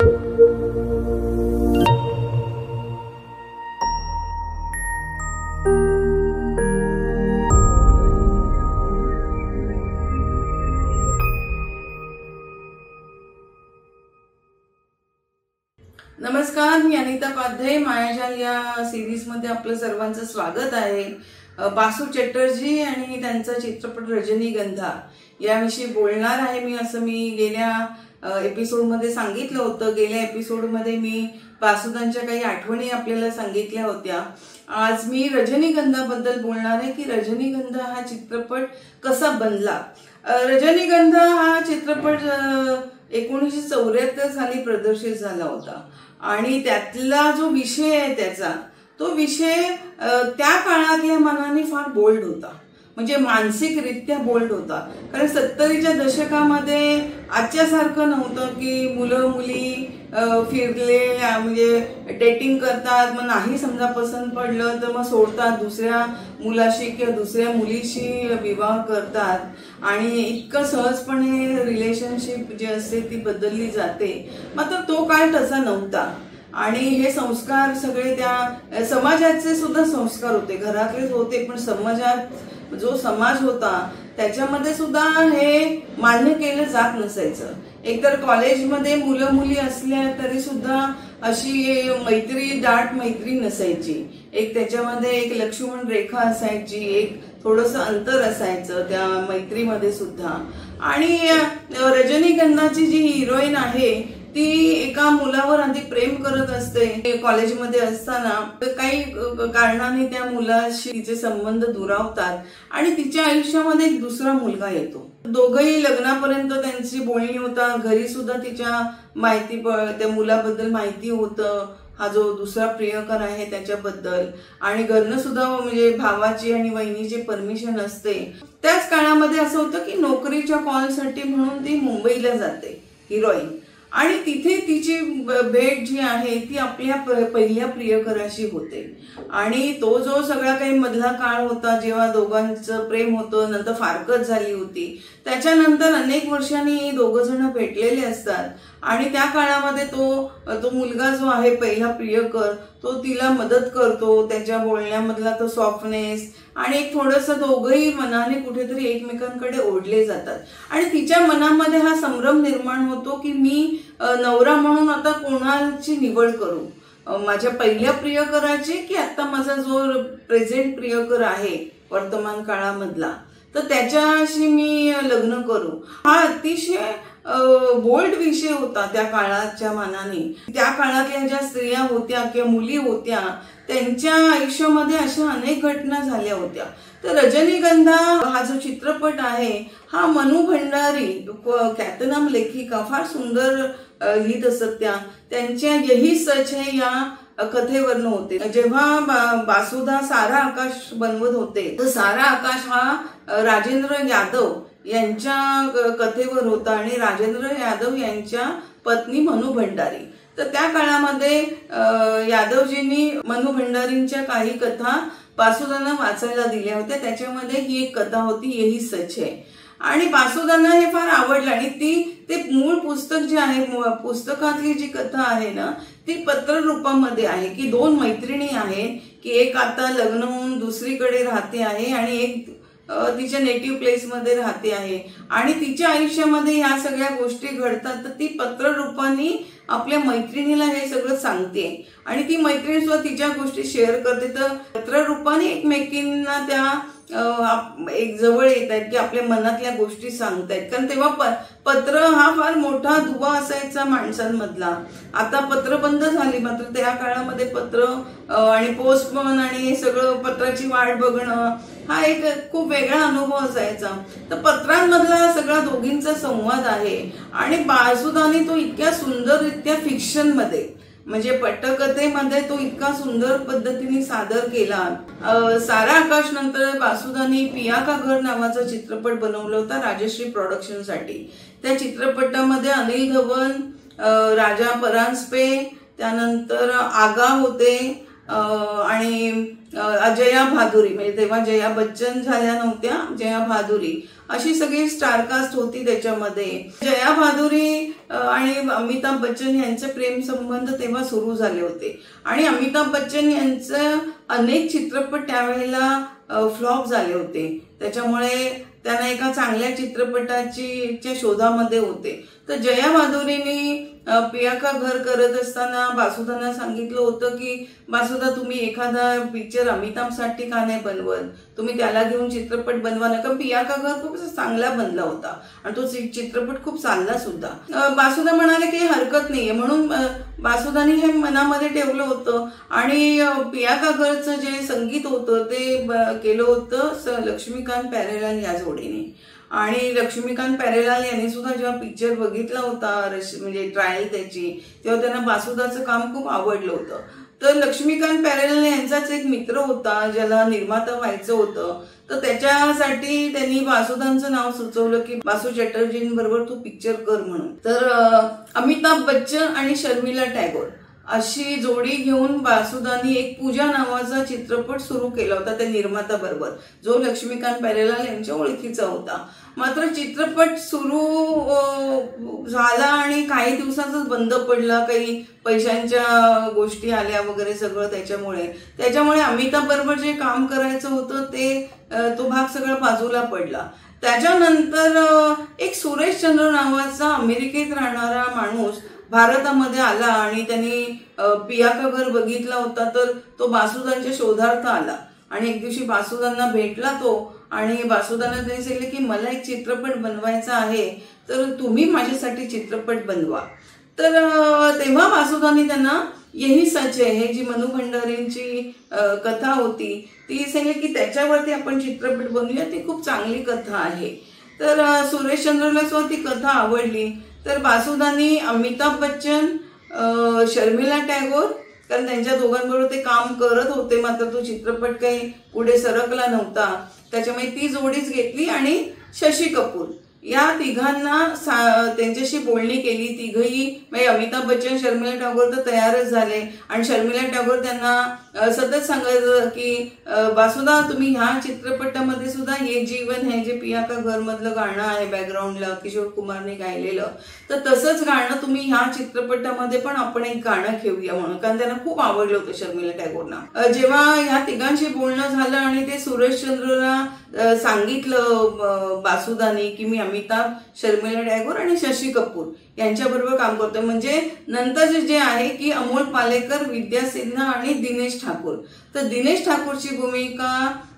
नमस्कार, मी अनिता पाध्ये. मायाजाल या सिरीज मध्ये आपलं सर्वांचं स्वागत आहे. बासू चॅटर्जी आणि त्यांचा चित्रपट रजनीगंधा याविषयी बोलणार आहे मी. असं मी गेल्या एपिसोडमध्ये सांगितलं होतं. गेल्या एपिसोडमध्ये मी बासूदांच्या काही आठवणी आपल्याला सांगितल्या होत्या. आज मी रजनीगंधाबद्दल बोलणार आहे की रजनीगंधा हा चित्रपट कसा बनला. रजनीगंधा हा चित्रपट 1974 साली प्रदर्शित झाला होता आणि त्यातला जो विषय आहे त्याचा तो विषय त्या काळातल्या मनाने फार बोल्ड होता, म्हणजे मानसिकरित्या बोल्ड होता. कारण 70च्या दशकामध्ये आजच्यासारखं नव्हतं की मुलं मुली फिरले म्हणजे डेटिंग करतात, मग नाही समजा पसंत पडलं तर मग सोडतात, दुसऱ्या मुलाशी किंवा दुसऱ्या मुलीशी विवाह करतात आणि इतकं सहजपणे रिलेशनशिप जी असते ती बदलली जाते. मात्र तो काळ तसा नव्हता आणि हे संस्कार सगळे त्या समाजाचे सुद्धा संस्कार होते, घरातलेच होते, पण समाजात जो समाज होता त्याच्यामध्ये सुद्धा हे मान्य केलं जात नसायचं. एकतर कॉलेजमध्ये मुलं मुली असल्या तरी सुद्धा अशी मैत्री, दाट मैत्री नसायची. एक त्याच्यामध्ये एक लक्ष्मण रेखा असायची, एक थोडंसं अंतर असायचं त्या मैत्रीमध्ये सुद्धा. आणि रजनीगंधाची जी हिरोईन आहे ती एका मुलावर आधी प्रेम करत असते. कॉलेजमध्ये असताना काही कारणाने त्या मुलाशी तिचे संबंध दुरावतात आणि तिच्या आयुष्यामध्ये एक दुसरा मुलगा येतो. दोघंही लग्नापर्यंत त्यांची बोलणी होता. घरी सुद्धा तिच्या त्या मुलाबद्दल माहिती होतं, हा जो दुसरा प्रियकर आहे त्याच्याबद्दल, आणि घरनं सुद्धा म्हणजे भावाची आणि वहिनीची परमिशन असते. त्याच काळामध्ये असं होतं की नोकरीच्या कॉलसाठी म्हणून ती मुंबईला जाते हिरोईन, आणि तिथे तिची भेट जी आहे ती आपल्या पहिल्या प्रियकराशी होते. आणि तो जो सगळा काही मधला काळ होता जेव्हा दोघांचं प्रेम होतं, नंतर फारकत झाली होती, त्याच्यानंतर अनेक वर्षांनी दोघं जण भेटलेले असतात आणि त्या काळामध्ये तो मुलगा जो आहे पहिला प्रियकर तो तिला मदत करतो. त्याच्या बोलण्यामधला तो सॉफ्टनेस आणि एक थोडंसं दोघंही मनाने कुठेतरी एकमेकांकडे ओढले जातात आणि तिच्या मनामध्ये हा संभ्रम निर्माण होतो की मी नवरा म्हणून आता कोणाची निवड करू, माझ्या पहिल्या प्रियकराची की आता माझा जो प्रेझेंट प्रियकर आहे वर्तमान काळामधला तर त्याच्याशी मी लग्न करू. हा अतिशय बोल्ड विषय होता त्या काळाच्या मानाने. त्या काळातल्या ज्या स्त्रिया होत्या किंवा मुली होत्या त्यांच्या आयुष्यामध्ये अशा अनेक घटना झाल्या होत्या. तर रजनीगंधा हा जो चित्रपट आहे हा मनू भंडारी ख्यातनाम लेखिका फार सुंदर लिहित असत. त्यांच्या यही सच है या कथेवरनं होते. जेव्हा बासुदा सारा आकाश बनवत होते तर सारा आकाश हा राजेंद्र यादव यांच्या कथेवर होता आणि राजेंद्र यादव यांच्या पत्नी मनू भंडारी. तर त्या काळामध्ये यादवजींनी मनू भंडारींच्या काही कथा बासुदांना वाचायला दिल्या होत्या. त्याच्यामध्ये ही एक कथा होती यही सच है आणि बासुदांना हे फार आवडलं आणि ते मूळ पुस्तक जे आहे पुस्तकातली जी कथा आहे ना ती पत्र रूपामध्ये आहे की दोन मैत्रिणी आहेत की एक आता लग्न होऊन दुसरीकडे राहते आहे आणि एक तिच्या नेटिव्ह प्लेस मध्ये राहते आहे आणि तिच्या आयुष्यामध्ये ह्या सगळ्या गोष्टी घडतात. तर ती पत्र रूपाने आपल्या मैत्रिणीला हे सगळं सांगते आणि ती मैत्रीण सुद्धा तिच्या गोष्टी शेअर करते. तर पत्र रूपाने एकमेकींना त्या एक जवळ येत आहेत की आपल्या मनातल्या गोष्टी सांगतायत. कारण तेव्हा पत्र हा फार मोठा दुवा असायचा माणसांमधला. आता पत्र बंद झाली, मात्र त्या काळामध्ये पत्र आणि पोस्टमन आणि हे सगळं पत्राची वाट बघणं हा एक खूप वेगळा अनुभव असायचा. तर पत्रांमधला हा सगळा दोघींचा संवाद आहे आणि बासुदाने तो इतक्या सुंदररित्या फिक्शन मध्ये म्हणजे पटकथेमध्ये तो इतका सुंदर पद्धतीने सादर केला. सारा आकाश नंतर बासुदांनी पिया का घर नावाचा चित्रपट बनवला होता राजश्री प्रोडक्शन साठी. त्या चित्रपटामध्ये अनिल धवन, राजा परांजपे, त्यानंतर आगा होते, आणि जया भादुरी, म्हणजे तेव्हा जया बच्चन झाल्या नव्हत्या, जया भादुरी अशी सगळी स्टारकास्ट होती त्याच्यामध्ये. जया भादुरी आणि अमिताभ बच्चन यांचे प्रेम संबंध तेव्हा सुरू झाले होते आणि अमिताभ बच्चन यांचं अनेक चित्रपट त्यावेळेला फ्लॉप झाले होते. त्याच्यामुळे त्यांना एका चांगल्या चित्रपटाच्या शोधामध्ये होते. तर जया भादुरीने पिया का घर करत असताना बासुदांना सांगितलं होतं की बासुदा, तुम्ही एखादा पिक्चर अमिताभसाठी का नाही बनवत, तुम्ही त्याला घेऊन चित्रपट बनवा ना. कारण पिया का घर खूप चांगला बनला होता आणि तो चित्रपट खूप चालला सुद्धा. बासुदा म्हणाले की हरकत नाहीये, म्हणून बासुदांनी हे मनामध्ये ठेवलं होतं आणि पिया का घरचं जे संगीत होतं ते केलं होतं लक्ष्मीकांत प्यारेलाल या जोडीने. आणि लक्ष्मीकांत प्यारेलाल यांनी सुद्धा जेव्हा पिक्चर बघितला होता, म्हणजे ट्रायल त्याची, तेव्हा त्यांना बासुदाचं काम खूप आवडलं होतं. तर लक्ष्मीकांत प्यारेलाल यांचाच एक मित्र होता ज्याला निर्माता व्हायचं होतं, तर त्याच्यासाठी त्यांनी बासुदांचं नाव सुचवलं की बासू चॅटर्जींबरोबर तू पिक्चर कर म्हणून. तर अमिताभ बच्चन आणि शर्मिला टॅगोर अशी जोडी घेऊन बासुदांनी एक पूजा नावाचा चित्रपट सुरू केला होता त्या निर्माता बरोबर, जो लक्ष्मीकांत प्यारेलाल यांच्या ओळखीचा होता. मात्र चित्रपट सुरू झाला आणि काही दिवसातच बंद पडला, काही पैशांच्या गोष्टी आल्या वगैरे सगळं. त्याच्यामुळे अमिताभ बरोबर जे काम करायचं होतं तो भाग सगळा बाजूला पडला. त्याच्यानंतर एक सुरेश चंद्र नावाचा अमेरिकेत राहणारा माणूस भारतामध्ये आला आणि त्यांनी पिया का घर बघितला होता, तर तो बासुदांच्या शोधार्थ आला आणि एक दिवशी बासुदांना भेटला तो आणि बासुदांना त्यांनी सांगितलं की मला एक चित्रपट बनवायचा आहे, तर तुम्ही माझ्यासाठी चित्रपट बनवा. तर तेव्हा बासुदांनी त्यांना यही सच है, हे जी मनू भंडारींची कथा होती ती सांगितली की त्याच्यावरती आपण चित्रपट बनवूया, ती खूप चांगली कथा आहे. तर सुरेश चंद्रला सुद्धा ती कथा आवडली. तर बासुदांनी अमिताभ बच्चन, शर्मिला टॅगोर, कारण त्यांच्या दोघांबरोबर ते काम करत होते, मात्र तो चित्रपट काही पुढे सरकला नव्हता, त्याच्यामुळे ती जोडीच घेतली आणि शशी कपूर या तिघांना त्यांच्याशी बोलणी केली. तिघही म्हणजे अमिताभ बच्चन, शर्मिला टॅगोर तर तयारच झाले आणि शर्मिला टॅगोर त्यांना सतत सांगायचं की बासुदा, तुम्ही ह्या चित्रपटामध्ये सुद्धा ये जीवन है, जे पिया का घर मधलं गाणं आहे बॅकग्राऊंडला किशोर कुमारने गायलेलं, तर तसंच गाणं तुम्ही ह्या चित्रपटामध्ये पण आपण एक गाणं घेऊया म्हणून, कारण त्यांना खूप आवडलं होतं शर्मिला टॅगोरना. जेव्हा ह्या तिघांशी बोलणं झालं आणि ते सुरेश चंद्रला सांगितलं बासुदांनी की मी अमिताभ, शर्मिला टॅगोर आणि शशी कपूर यांच्याबरोबर काम करतोय, म्हणजे नंतर जे आहे की अमोल पालेकर, विद्या सिन्हा आणि दिनेश ठाकूर. तर दिनेश ठाकूरची भूमिका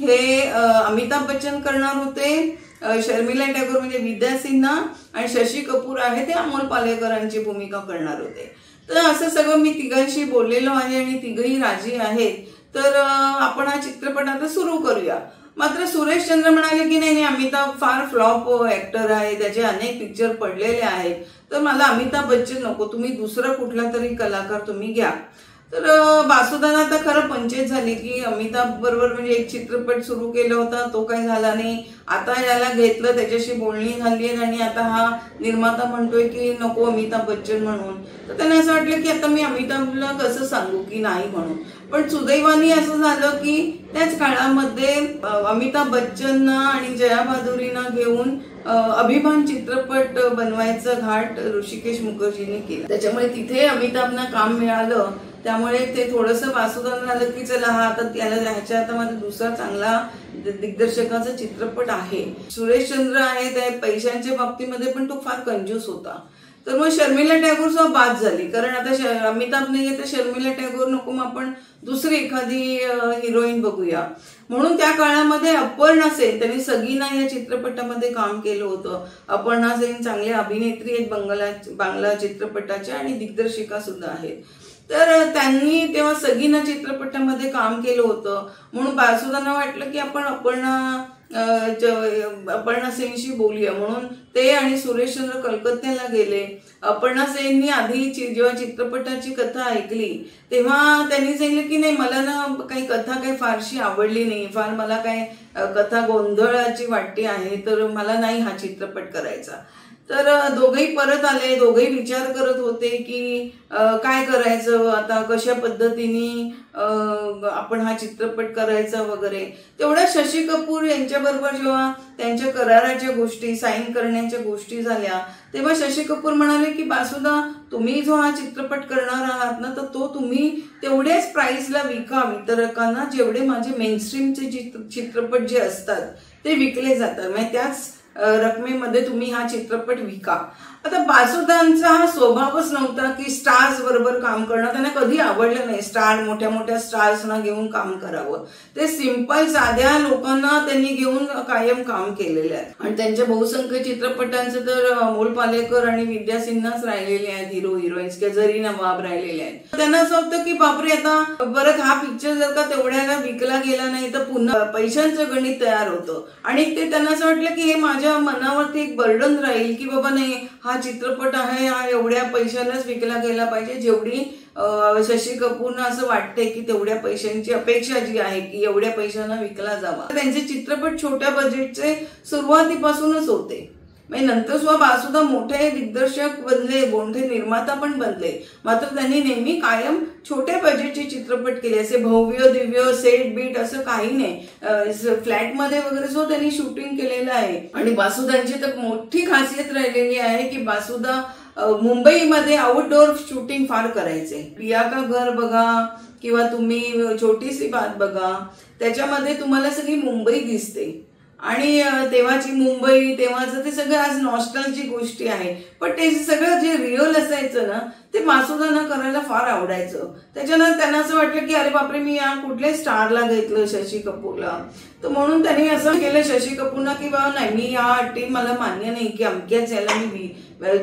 हे अमिताभ बच्चन करणार होते, शर्मिला टॅगोर म्हणजे विद्या सिन्हा आणि शशी कपूर आहे ते अमोल पालेकरांची भूमिका करणार होते. तर असं सगळं मी तिघांशी बोललेलो आहे आणि तिघही राजी आहेत, तर आपण हा चित्रपट आता सुरू करूया. मात्र सुरेश चंद्र म्हणाले की नाही, अमिताभ फार फ्लॉप ऍक्टर आहे, त्याचे अनेक पिक्चर पडलेले आहेत, तर मला अमिताभ बच्चन नको, तुम्ही दुसरा कुठला तरी कलाकार तुम्ही घ्या. तर बासुदांना आता खरं पंचायत झाली की अमिताभ बरोबर म्हणजे एक चित्रपट सुरू केला होता, तो काही झाला नाही, आता याला घेतलं, त्याच्याशी बोलणी झाली आणि आता हा निर्माता म्हणतोय की नको अमिताभ बच्चन म्हणून. तर त्यांना असं वाटलं की आता मी अमिताभला कसं सांगू की नाही म्हणून. पण सुदैवाने असं झालं की त्याच काळामध्ये अमिताभ बच्चनना आणि जया भादुरीना घेऊन अभिमान चित्रपट बनवायचं घाट ऋषिकेश मुखर्जीने केलं. त्याच्यामुळे तिथे अमिताभना काम मिळालं, त्यामुळे ते थोडंसं बासुदांना झालं की चला हा आता त्याला ह्याच्या हातामध्ये दुसरा चांगला दिग्दर्शकाचा चित्रपट आहे. सुरेश चंद्र आहे त्या पैशांच्या बाबतीमध्ये पण तो फार कंजूस होता. तर मग शर्मिला टॅगोर सुद्धा बाद झाली, कारण आता अमिताभ नाहीये तर शर्मिला टॅगोर नको, मग आपण दुसरी एखादी हिरोईन बघूया. म्हणून त्या काळामध्ये अपर्णा सेन, त्यांनी सगीना या चित्रपटामध्ये काम केलं होतं. अपर्णा सेन चांगले अभिनेत्री आहेत बांगला चित्रपटाच्या आणि दिग्दर्शिका सुद्धा आहेत. तर त्यांनी तेव्हा सगीना चित्रपटामध्ये काम केलं होतं, म्हणून बासुदांना वाटलं की आपण अपर्णा सेनशी बोलूया, म्हणून ते आणि सुरेश चंद्र कलकत्त्याला गेले. अपर्णा सेननी आधी जेव्हा चित्रपटाची कथा ऐकली तेव्हा त्यांनी सांगितलं की नाही, मला ना काही कथा काही फारशी आवडली नाही, फार मला काय कथा गोंधळाची वाटते आहे, तर मला नाही हा चित्रपट करायचा. तर दोघेही परत आले, दोघेही विचार करत होते की काय करायचं आता, कशा पद्धतीने आपण हा चित्रपट करायचा वगैरे. तेवढ्या शशी कपूर यांच्याबरोबर जेव्हा त्यांच्या कराराच्या गोष्टी, साईन करण्याच्या गोष्टी झाल्या, तेव्हा शशी कपूर म्हणाले की बासुदा, तुम्ही जो हा चित्रपट करणार आहात ना, तर तो तुम्ही तेवढ्याच प्राइसला विका वितरकांना जेवढे माझे मेनस्ट्रीमचे चित्रपट जे असतात ते विकले जातात, म्हणजे त्याच रकमेमध्ये तुम्ही हा चित्रपट विका. आता बासुदांचा हा स्वभावच नव्हता की स्टार्स बरोबर काम करणं, त्यांना कधी आवडलं नाही स्टार, मोठ्या मोठ्या स्टार्सना घेऊन काम करावं. ते सिंपल साध्या लोकांना त्यांनी घेऊन कायम काम केलेलं आहे. आणि त्यांच्या बहुसंख्य चित्रपटांचं तर अमोल पालेकर आणि विद्या सिन्हाच राहिलेले आहेत हिरो हिरोईन्स, किंवा जरीना नवाब राहिलेले आहेत. त्यांना असं होतं की बापरे, आता परत हा पिक्चर जर का तेवढ्याला विकला गेला नाही तर पुन्हा पैशांचं गणित तयार होतं. आणि ते त्यांना असं वाटलं की हे माझ्या मनावरती एक बर्डन राहील की बाबा नाही, हा चित्रपट आहे हा एवढ्या पैशालाच विकला गेला पाहिजे, जेवढी शशी कपूरना असं वाटतंय की तेवढ्या पैशांची अपेक्षा जी आहे की एवढ्या पैशांना विकला जावा. त्यांचे चित्रपट छोट्या बजेटचे सुरुवातीपासूनच होते. नंतर सुद्धा बासुदा मोठे दिग्दर्शक बनले, मोठे निर्माता पण बनले, मात्र त्यांनी नेहमी कायम छोट्या बजेटचे चित्रपट केले. असे भव्य दिव्य सेट बीट असं काही नाही, फ्लॅटमध्ये वगैरे सुद्धा त्यांनी शूटिंग केलेलं आहे. आणि बासुदांची तर मोठी खासियत राहिलेली आहे की बासुदा मुंबईमध्ये आउटडोर शूटिंग फार करायचे. पिया का घर बघा किंवा तुम्ही छोटी सी बात बघा, त्याच्यामध्ये तुम्हाला सगळी मुंबई दिसते. आणि तेव्हाची मुंबई, तेव्हाचं ते सगळं आज नॉस्टॅल्जिक गोष्टी आहे, पण ते सगळं जे रिअल असायचं ना, ते बासुदांना करायला फार आवडायचं. त्याच्यानंतर त्यांना असं वाटलं की अरे बापरे, मी या कुठल्याही स्टारला घेतलं, शशी कपूरला, तर म्हणून त्यांनी असं केलं शशी कपूरना की बाबा नाही, मी या अटी मला मान्य नाही की अमक्याच याला मी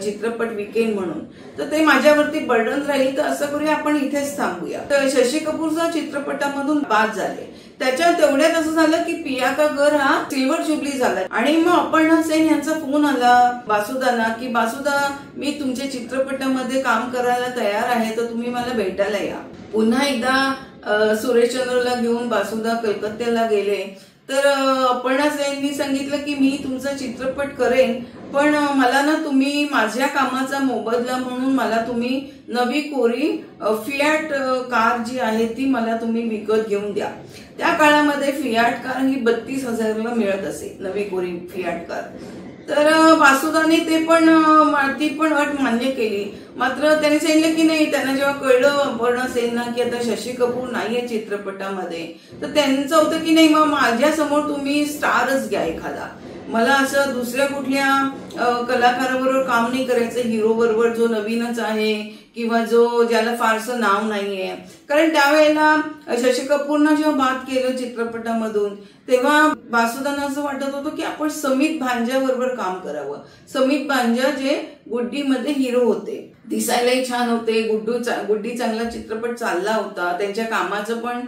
चित्रपट विकेन म्हणून, तर ते माझ्यावरती बर्डन राहील, तर असं करूया आपण इथेच थांबूया. तर शशी कपूरचा चित्रपटामधून बाद झाले. त्याच्या तेवढ्यात असं झालं की पिया का घर हा सिल्वर जुबली झाला. आणि मग अपर्णा सेन यांचा फोन आला बासुदांना की बासुदा, मी तुमच्या चित्रपटामध्ये काम करायला तयार आहे, तर तुम्ही मला भेटायला या. पुन्हा एकदा सुरेश चंद्रला घेऊन बासुदा कलकत्त्याला गेले. तर अपर्णा सेननी सांगितलं की मी तुमचा चित्रपट करेन, पण मला ना तुम्ही माझ्या कामाचा मोबदला म्हणून मला तुम्ही नवी कोरी फियाट कार जी आहे ती मला तुम्ही विकत घेऊन द्या. त्या काळामध्ये फियाट कार ही 32,000ला मिळत असे, नवी कोरी फियाट कार. तर बासुदाने ती पण अट मान्य केली. मात्र त्यांनी सांगितलं की नाही, त्यांना जेव्हा कळलं अपर्णा सेनना की आता शशी कपूर नाहीये चित्रपटामध्ये, तर त्यांचं होतं की नाही, मग माझ्या समोर तुम्ही स्टारच घ्या एखादा, मला असं दुसऱ्या कुठल्या कलाकाराबरोबर काम नाही करायचं, हिरो बरोबर जो नवीनच आहे किंवा जो ज्याला फारसं नाव नाहीये. कारण त्यावेळेला शशी कपूरनं जेव्हा बाद केलं चित्रपटामधून, तेव्हा बासुदांना असं वाटत होतं की आपण समीत भांजा बरोबर काम करावं. समीत भांजा जे गुड्डीमध्ये हिरो होते, दिसायलाही छान होते, गुड्डी चांगला चित्रपट चालला होता, त्यांच्या कामाचं पण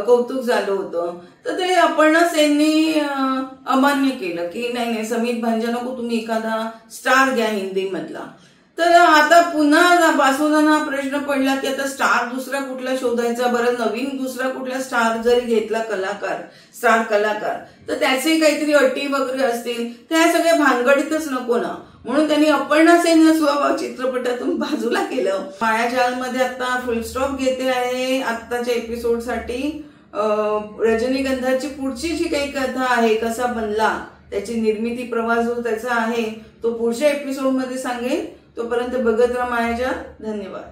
कौतुक झालं होतं. तर ते अपर्णा सेननी अमान्य केलं की नाही, समीत भांजा नको, तुम्ही एखादा स्टार घ्या हिंदी मधला. तर आता पुन्हा बासुदांना प्रश्न पडला की आता स्टार दुसरा कुठला शोधायचा, बरं नवीन दुसरा कुठला स्टार जरी घेतला स्टार कलाकार, तर त्याचे काहीतरी अटी वगैरे असतील, त्या सगळ्या भानगडीतच नको ना. म्हणून त्यांनी अपर्णा सेनला स्वभाव चित्रपटातून बाजूला केलं. मायाजालमध्ये आता फुलस्टॉप घेते आहे आत्ताच्या एपिसोडसाठी. रजनीगंधाची पुढची जी काही कथा आहे, कसा बनला, त्याची निर्मिती प्रवास जो त्याचा आहे, तो पुढच्या एपिसोडमध्ये सांगेन. तोपर्यंत बघत राहा मायाजाल. धन्यवाद.